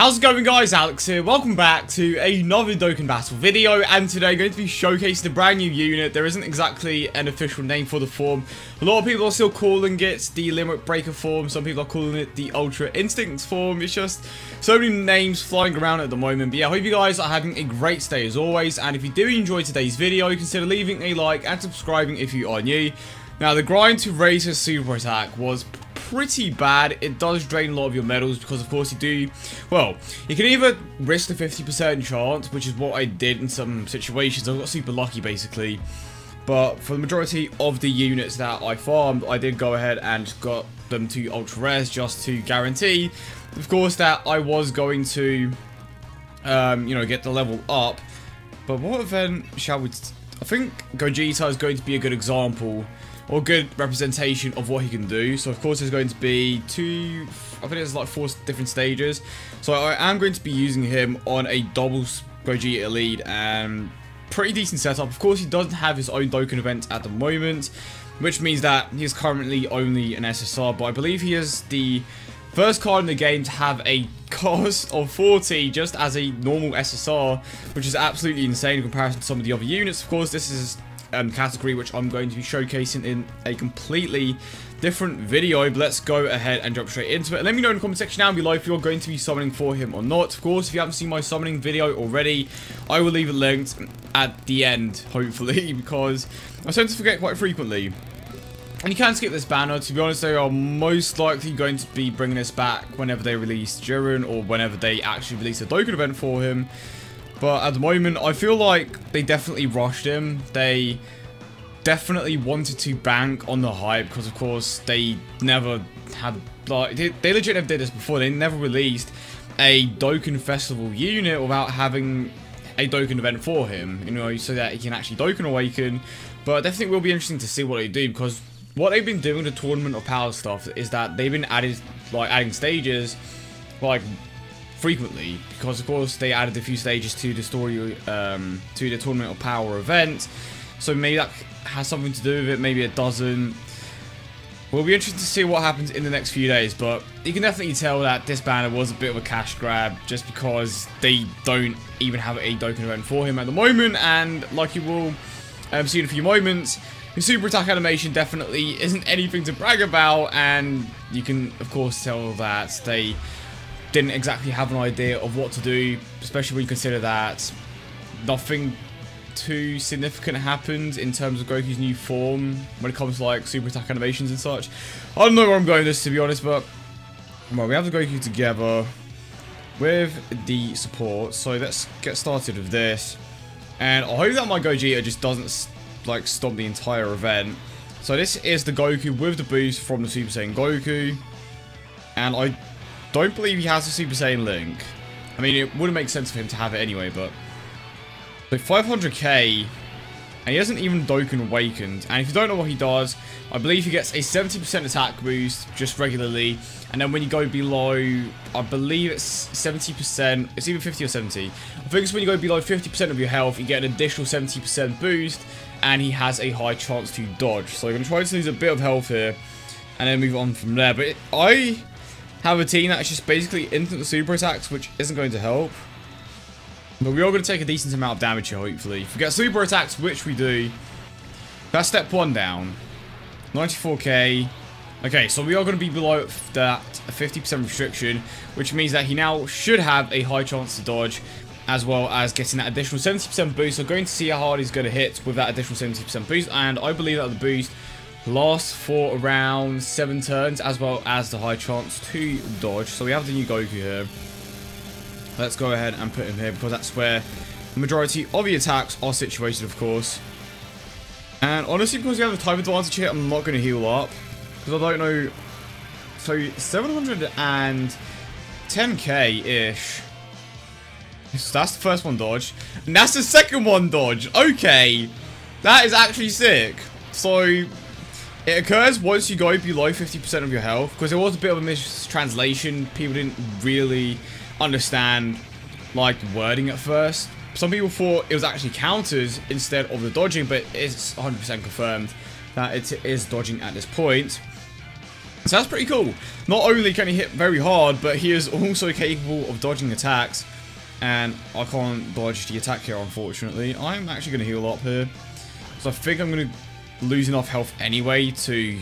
How's it going, guys? Alex here. Welcome back to another Dokkan Battle video, and today I'm going to be showcasing a brand new unit. There isn't exactly an official name for the form. A lot of people are still calling it the Limit Breaker form. Some people are calling it the Ultra Instinct form. It's just so many names flying around at the moment. But yeah, I hope you guys are having a great day as always. And if you do enjoy today's video, consider leaving a like and subscribing if you are new. Now, the grind to raise his super attack was pretty bad. It does drain a lot of your medals because, of course, you can either risk the 50% chance, which is what I did in some situations. I got super lucky, basically. But for the majority of the units that I farmed, I did go ahead and got them to ultra rares just to guarantee, of course, that I was going to, get the level up. But what event shall we... I think Gogeta is going to be a good example or good representation of what he can do. So of course there's going to be I think there's like 4 different stages. So I am going to be using him on a double Gogeta Elite and pretty decent setup. Of course he doesn't have his own Dokkan event at the moment, which means that he's currently only an SSR, but I believe he is the first card in the game to have a cost of 40 just as a normal SSR, which is absolutely insane in comparison to some of the other units. Of course, this is category which I'm going to be showcasing in a completely different video, but let's go ahead and jump straight into it. And let me know in the comment section down below if you're going to be summoning for him or not. Of course, if you haven't seen my summoning video already, I will leave it linked at the end, hopefully, because I tend to forget quite frequently. And you can skip this banner. To be honest, they are most likely going to be bringing this back whenever they release Jiren or whenever they actually release a Dokkan event for him. But at the moment, I feel like they definitely rushed him. They definitely wanted to bank on the hype because, of course, they never had... like they legit never did this before. They never released a Dokkan Festival unit without having a Dokkan event for him, so that he can actually Dokkan Awaken. But I definitely will be interesting to see what they do, because what they've been doing with the Tournament of Power stuff is that they've been adding stages, frequently, because of course they added a few stages to the story, to the Tournament of Power event. So maybe that has something to do with it, maybe it doesn't. We'll be interested to see what happens in the next few days, but you can definitely tell that this banner was a bit of a cash grab just because they don't even have a Dokkan event for him at the moment. And like you will see in a few moments, his super attack animation definitely isn't anything to brag about, and you can of course tell that they didn't exactly have an idea of what to do, especially when you consider that nothing too significant happened in terms of Goku's new form when it comes to like super attack animations and such. I don't know where I'm going with this, to be honest, but well, we have the Goku together with the support, so let's get started with this. And I hope that my Gogeta just doesn't like stop the entire event. So this is the Goku with the boost from the Super Saiyan Goku, and I don't believe he has a Super Saiyan link. I mean, it wouldn't make sense for him to have it anyway, but... so 500k, and he hasn't even Dokkan Awakened. And if you don't know what he does, I believe he gets a 70% attack boost just regularly. And then when you go below, I believe it's 70%, it's either 50 or 70. I think it's when you go below 50% of your health, you get an additional 70% boost, and he has a high chance to dodge. So I'm going to try to lose a bit of health here, and then move on from there. But I have a team that's just basically instant super attacks, which isn't going to help. But we are going to take a decent amount of damage here, hopefully. If we get super attacks, which we do, that's step 1 down. 94k. Okay, so we are going to be below that 50% restriction, which means that he now should have a high chance to dodge, as well as getting that additional 70% boost. So going to see how hard he's going to hit with that additional 70% boost, and I believe that the boost lasts for around 7 turns, as well as the high chance to dodge. So we have the new Goku here. Let's go ahead and put him here, because that's where the majority of the attacks are situated, of course. And honestly, because we have a type advantage here, I'm not going to heal up, because I don't know. So 710k-ish. So that's the first one dodge, and that's the second one dodge. Okay, that is actually sick. So it occurs once you go below 50% of your health, because there was a bit of a mistranslation. People didn't really understand like the wording at first. Some people thought it was actually counters instead of the dodging, but it's 100% confirmed that it is dodging at this point. So that's pretty cool. Not only can he hit very hard, but he is also capable of dodging attacks. And I can't dodge the attack here, unfortunately. I'm actually going to heal up here. So I think I'm going to lose enough health anyway to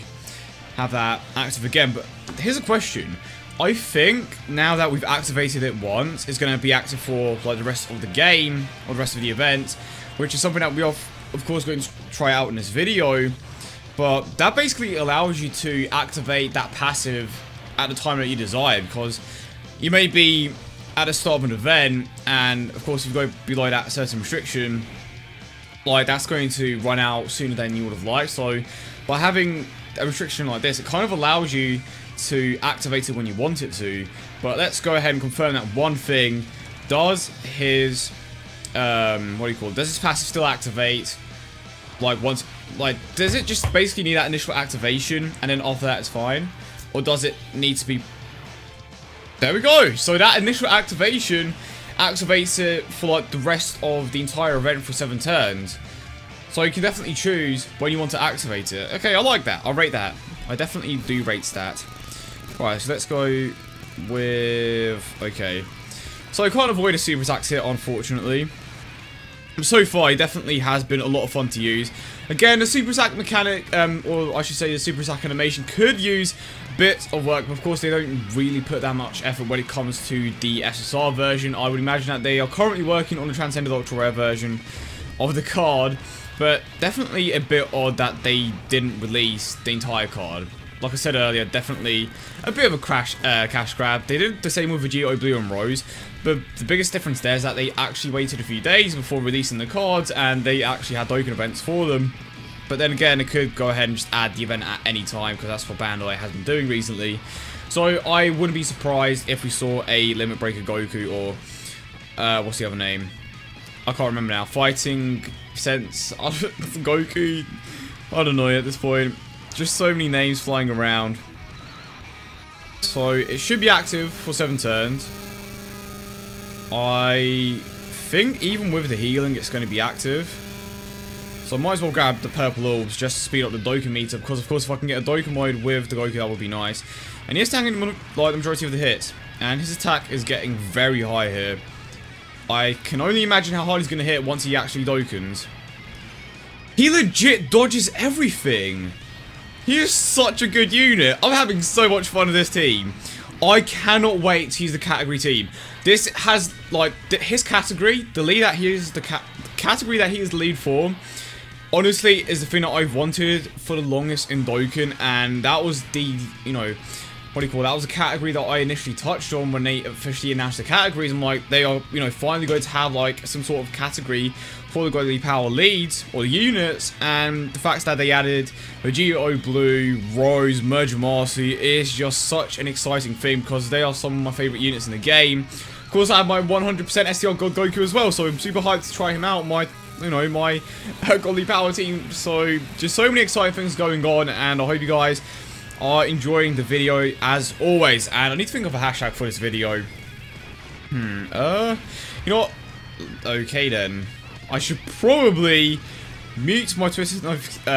have that active again. But here's a question. I think now that we've activated it once, it's going to be active for like the rest of the game, or the rest of the event. Which is something that we are, of course, going to try out in this video. But that basically allows you to activate that passive at the time that you desire. Because you may be at the start of an event, and of course if you go below that certain restriction, like that's going to run out sooner than you would have liked. So by having a restriction like this, it kind of allows you to activate it when you want it to. But let's go ahead and confirm that one thing. Does his does his passive still activate like once, like does it just basically need that initial activation and then after that it's fine, or does it need to be... There we go. So that initial activation activates it for like the rest of the entire event for 7 turns. So you can definitely choose when you want to activate it. Okay, I like that. I'll rate that. I definitely do rate that. Right, so let's go with... Okay. So I can't avoid a super attack here, unfortunately. So far, it definitely has been a lot of fun to use. Again, the super attack mechanic, or I should say the super attack animation, could use bits of work, but of course they don't really put that much effort when it comes to the SSR version. I would imagine that they are currently working on the Transcended Ultra Rare version of the card, but definitely a bit odd that they didn't release the entire card. Like I said earlier, definitely a bit of a cash grab. They did the same with Vegito Blue and Rose, but the biggest difference there is that they actually waited a few days before releasing the cards, and they actually had Dokkan events for them. But then again, it could go ahead and just add the event at any time, because that's what Bandai has been doing recently. So I wouldn't be surprised if we saw a Limit Breaker Goku, or what's the other name? I can't remember now. Fighting Sense Goku. I don't know at this point. Just so many names flying around. So it should be active for 7 turns. I think even with the healing, it's going to be active. So I might as well grab the purple orbs just to speed up the Dokkan meter, because of course if I can get a Dokkan mode with the Goku, that would be nice. And he is tanking like the majority of the hits, and his attack is getting very high here. I can only imagine how hard he's going to hit once he actually Dokkans. He legit dodges everything. He is such a good unit. I'm having so much fun with this team. I cannot wait to use the category team. This has, like, his category, the lead that he is, the category that he is the lead for, honestly, is the thing that I've wanted for the longest in Dokkan, and that was the, you know, what do you call it? That was a category that I initially touched on when they officially announced the categories. I'm like, they are, you know, finally going to have, like, some sort of category for the godly power leads, or the units, and the fact that they added Vegito Blue, Rose, Merge Marcy is just such an exciting thing, because they are some of my favourite units in the game. Of course, I have my 100% STR God Goku as well, so I'm super hyped to try him out, my godly power team. So, just so many exciting things going on, and I hope you guys are enjoying the video as always. And I need to think of a hashtag for this video. You know what? Okay then. I should probably mute my Twitter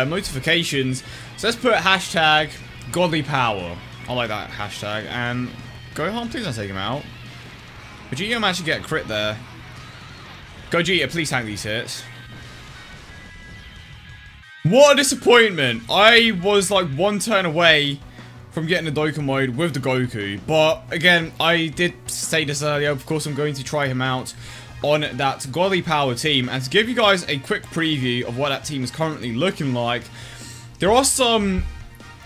notifications. So let's put hashtag godly power. I like that hashtag. And Gohan, please don't take him out. Vegeta managed to get a crit there. Gogeta, please tank these hits. What a disappointment. I was like 1 turn away from getting the Dokkan mode with the Goku. But again, I did say this earlier. Of course, I'm going to try him out on that godly power team. And to give you guys a quick preview of what that team is currently looking like, there are some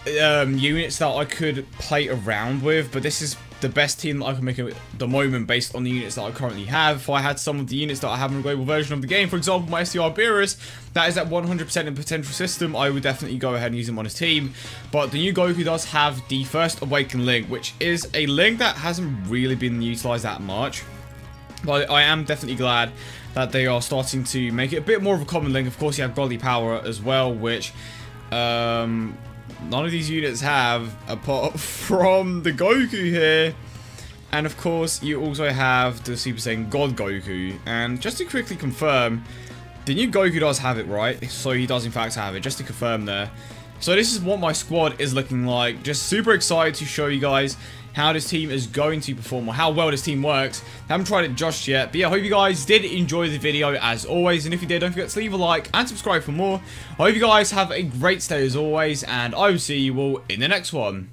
units that I could play around with, but this is the best team that I can make at the moment based on the units that I currently have. If I had some of the units that I have in the global version of the game, for example, my STR Beerus, that is at 100% in potential system, I would definitely go ahead and use him on his team. But the new Goku does have the first Awakened Link, which is a link that hasn't really been utilized that much. But I am definitely glad that they are starting to make it a bit more of a common link. Of course, you have Godly Power as well, which none of these units have, apart from the Goku here. And of course, you also have the Super Saiyan God Goku. And just to quickly confirm, the new Goku does have it, right? So he does in fact have it, just to confirm there. So this is what my squad is looking like. Just super excited to show you guys how this team is going to perform, or how well this team works. Haven't tried it just yet, but yeah, I hope you guys did enjoy the video as always, and if you did, don't forget to leave a like and subscribe for more. I hope you guys have a great day as always, and I will see you all in the next one.